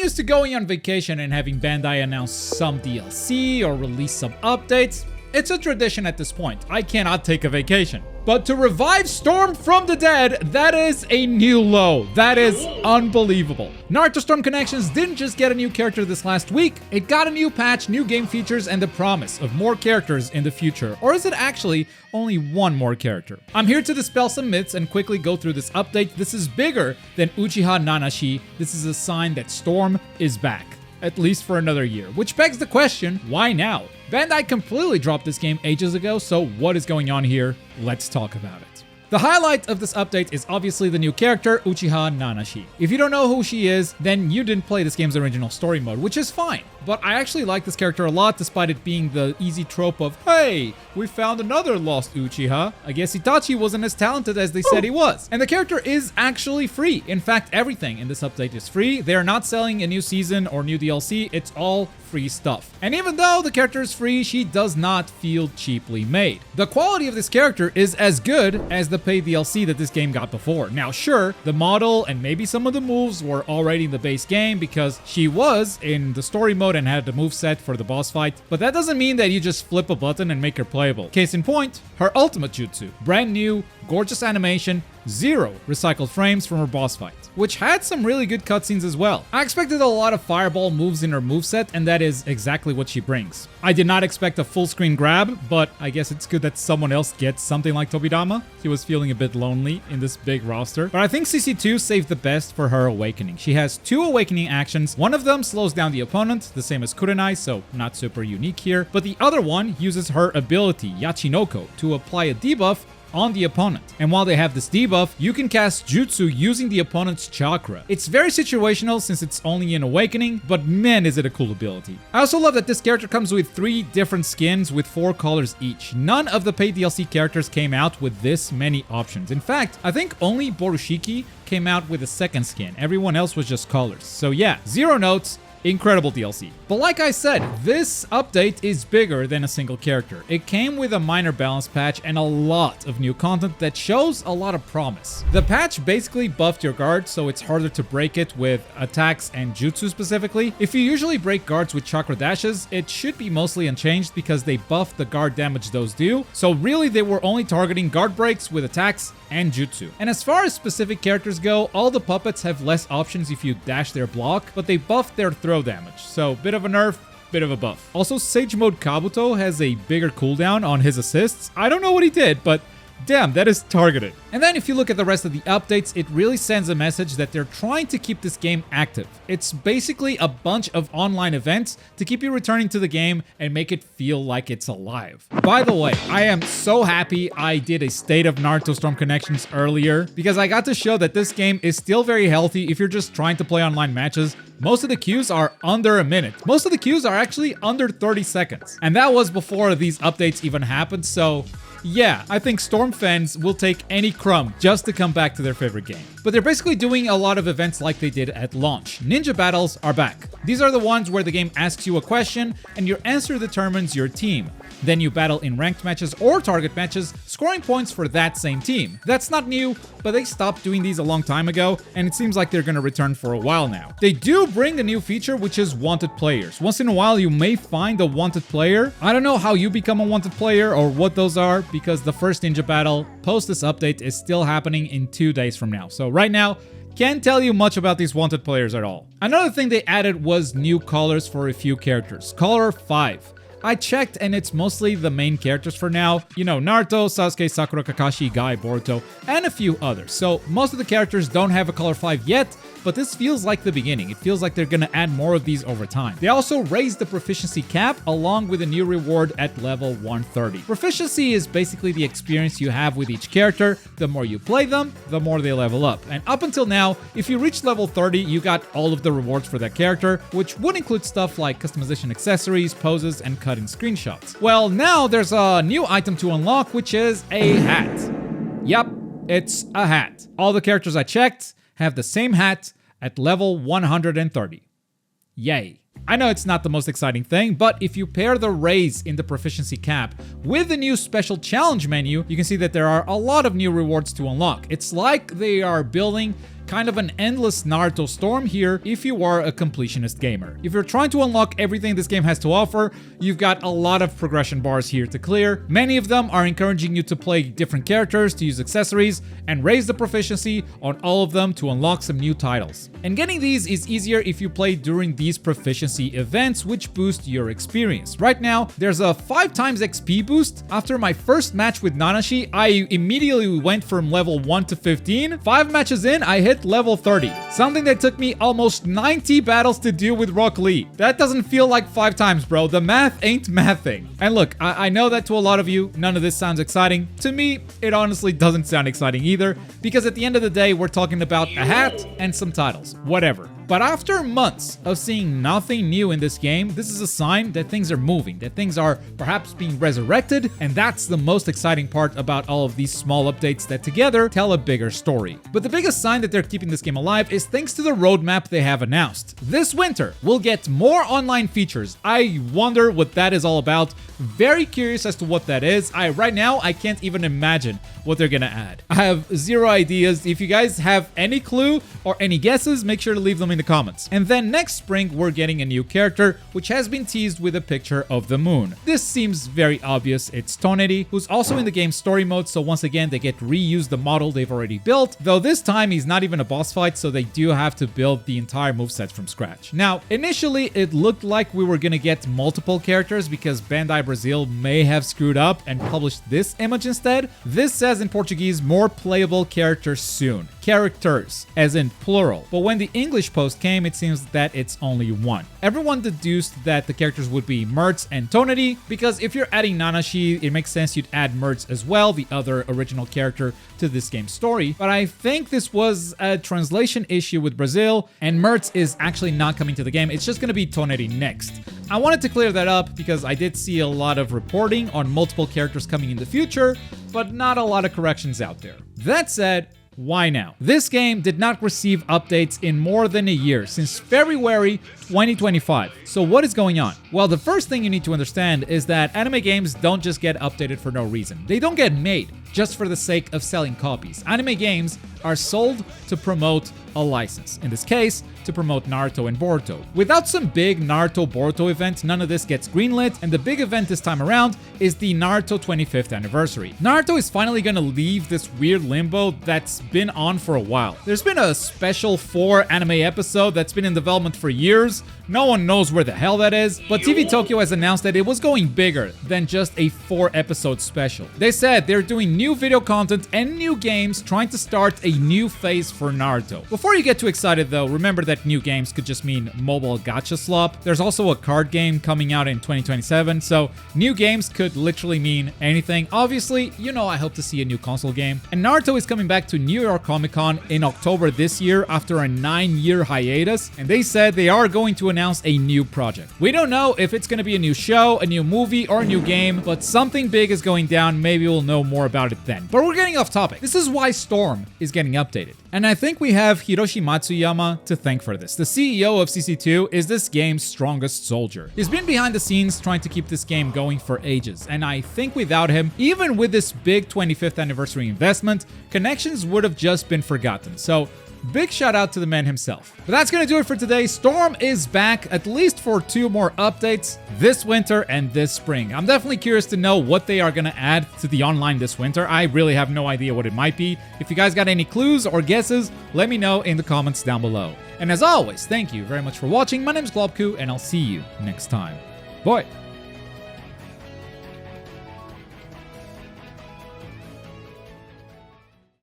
used to going on vacation and having Bandai announce some DLC or release some updates. It's a tradition at this point. I cannot take a vacation. But to revive Storm from the dead, that is a new low. That is unbelievable. Naruto Storm Connections didn't just get a new character this last week, it got a new patch, new game features, and the promise of more characters in the future. Or is it actually only one more character? I'm here to dispel some myths and quickly go through this update. This is bigger than Uchiha Nanashi. This is a sign that Storm is back, at least for another year. Which begs the question, why now? Bandai completely dropped this game ages ago, so what is going on here? Let's talk about it. The highlight of this update is obviously the new character, Uchiha Nanashi. If you don't know who she is, then you didn't play this game's original story mode, which is fine. But I actually like this character a lot, despite it being the easy trope of, hey, we found another lost Uchiha. I guess Itachi wasn't as talented as they said he was. And the character is actually free. In fact, everything in this update is free. They are not selling a new season or new DLC. It's all free stuff. And even though the character is free, she does not feel cheaply made. The quality of this character is as good as the paid DLC that this game got before. Now, sure, the model and maybe some of the moves were already in the base game because she was in the story mode and had the moveset for the boss fight, but that doesn't mean that you just flip a button and make her playable. Case in point, her ultimate jutsu. Brand new, gorgeous animation, 0 recycled frames from her boss fight, which had some really good cutscenes as well. I expected a lot of fireball moves in her moveset, and that is exactly what she brings. I did not expect a full screen grab, but I guess it's good that someone else gets something like Tobidama. He was feeling a bit lonely in this big roster. But I think CC2 saved the best for her awakening. She has 2 awakening actions. One of them slows down the opponent, the same as Kurenai, so not super unique here. But the other one uses her ability, Yachinoko, to apply a debuff on the opponent. And while they have this debuff, you can cast jutsu using the opponent's chakra. It's very situational since it's only an awakening, but man is it a cool ability. I also love that this character comes with 3 different skins with 4 colors each. None of the paid DLC characters came out with this many options. In fact, I think only Borushiki came out with a second skin. Everyone else was just colors. So yeah, 0 notes. Incredible DLC. But like I said, this update is bigger than a single character. It came with a minor balance patch and a lot of new content that shows a lot of promise. The patch basically buffed your guard, so it's harder to break it with attacks and jutsu specifically. If you usually break guards with chakra dashes, it should be mostly unchanged because they buffed the guard damage those do. So really they were only targeting guard breaks with attacks and jutsu. And as far as specific characters go, all the puppets have less options if you dash their block, but they buffed their throw damage. So bit of a nerf, bit of a buff. Also, Sage Mode Kabuto has a bigger cooldown on his assists. I don't know what he did, but damn, that is targeted. And then if you look at the rest of the updates, it really sends a message that they're trying to keep this game active. It's basically a bunch of online events to keep you returning to the game and make it feel like it's alive. By the way, I am so happy I did a State of Naruto Storm Connections earlier because I got to show that this game is still very healthy if you're just trying to play online matches. Most of the queues are under a minute. Most of the queues are actually under 30 seconds. And that was before these updates even happened, so yeah, I think Storm fans will take any crumb just to come back to their favorite game. But they're basically doing a lot of events like they did at launch. Ninja battles are back. These are the ones where the game asks you a question and your answer determines your team. Then you battle in ranked matches or target matches, scoring points for that same team. That's not new, but they stopped doing these a long time ago, and it seems like they're gonna return for a while now. They do bring a new feature, which is wanted players. Once in a while, you may find a wanted player. I don't know how you become a wanted player or what those are, because the first ninja battle post this update is still happening in 2 days from now. So right now, can't tell you much about these wanted players at all. Another thing they added was new colors for a few characters. Color 5. I checked and it's mostly the main characters for now. You know, Naruto, Sasuke, Sakura, Kakashi, Guy, Boruto, and a few others. So most of the characters don't have a color 5 yet, but this feels like the beginning. It feels like they're gonna add more of these over time. They also raised the proficiency cap along with a new reward at level 130. Proficiency is basically the experience you have with each character. The more you play them, the more they level up. And up until now, if you reach level 30, you got all of the rewards for that character, which would include stuff like customization accessories, poses, and cutting screenshots. Well, now there's a new item to unlock, which is a hat. Yep, it's a hat. All the characters I checked have the same hat at level 130. Yay. I know it's not the most exciting thing, but if you pair the raise in the proficiency cap with the new special challenge menu, you can see that there are a lot of new rewards to unlock. It's like they are building kind of an endless Naruto Storm here if you are a completionist gamer. If you're trying to unlock everything this game has to offer, you've got a lot of progression bars here to clear. Many of them are encouraging you to play different characters, to use accessories, and raise the proficiency on all of them to unlock some new titles. And getting these is easier if you play during these proficiency events, which boost your experience. Right now, there's a 5 times XP boost. After my first match with Nanashi, I immediately went from level 1 to 15. 5 matches in, I hit level 30. Something that took me almost 90 battles to do with Rock Lee. That doesn't feel like 5 times, bro. The math ain't mathing. And look, I know that to a lot of you, none of this sounds exciting. To me, it honestly doesn't sound exciting either, because at the end of the day, we're talking about a hat and some titles. Whatever. But after months of seeing nothing new in this game, this is a sign that things are moving, that things are perhaps being resurrected, and that's the most exciting part about all of these small updates that together tell a bigger story. But the biggest sign that they're keeping this game alive is thanks to the roadmap they have announced. This winter, we'll get more online features. I wonder what that is all about. Very curious as to what that is. Right now, I can't even imagine what they're gonna add. I have zero ideas. If you guys have any clue or any guesses, make sure to leave them in the comments. And then next spring, we're getting a new character, which has been teased with a picture of the moon. This seems very obvious. It's Toneri, who's also in the game's story mode, so once again, they get to reuse the model they've already built, though this time he's not even a boss fight, so they do have to build the entire moveset from scratch. Now, initially, it looked like we were gonna get multiple characters because Bandai Brazil may have screwed up and published this image instead. This says in Portuguese, more playable characters soon. Characters, as in plural. But when the English post came, it seems that it's only one. Everyone deduced that the characters would be Mertz and Toneri, because if you're adding Nanashi, it makes sense you'd add Mertz as well, the other original character to this game's story. But I think this was a translation issue with Brazil, and Mertz is actually not coming to the game. It's just going to be Toneri next. I wanted to clear that up because I did see a lot of reporting on multiple characters coming in the future, but not a lot of corrections out there. That said, why now? This game did not receive updates in more than a year, since February 2025. So what is going on? Well, the first thing you need to understand is that anime games don't just get updated for no reason. They don't get made just for the sake of selling copies. Anime games are sold to promote a license. In this case, to promote Naruto and Boruto. Without some big Naruto-Boruto event, none of this gets greenlit, and the big event this time around is the Naruto 25th anniversary. Naruto is finally gonna leave this weird limbo that's been on for a while. There's been a special 4 anime episode that's been in development for years. No one knows where the hell that is, but TV Tokyo has announced that it was going bigger than just a 4-episode special. They said they're doing new video content and new games, trying to start a new phase for Naruto. Before you get too excited though, remember that new games could just mean mobile gacha slop. There's also a card game coming out in 2027, so new games could literally mean anything. Obviously, you know I hope to see a new console game. And Naruto is coming back to New York Comic Con in October this year after a 9-year hiatus, and they said they are going to announce a new project. We don't know if it's going to be a new show, a new movie, or a new game, but something big is going down. Maybe we'll know more about it then. But we're getting off topic. This is why Storm is getting updated. And I think we have Hiroshi Matsuyama to thank for this. The CEO of CC2 is this game's strongest soldier. He's been behind the scenes trying to keep this game going for ages, and I think without him, even with this big 25th anniversary investment, Connections would have just been forgotten. So big shout out to the man himself. But that's gonna do it for today. Storm is back, at least for 2 more updates this winter and this spring. I'm definitely curious to know what they are gonna add to the online this winter. I really have no idea what it might be. If you guys got any clues or guesses, let me know in the comments down below. And as always, thank you very much for watching. My name is Globku, and I'll see you next time. Bye!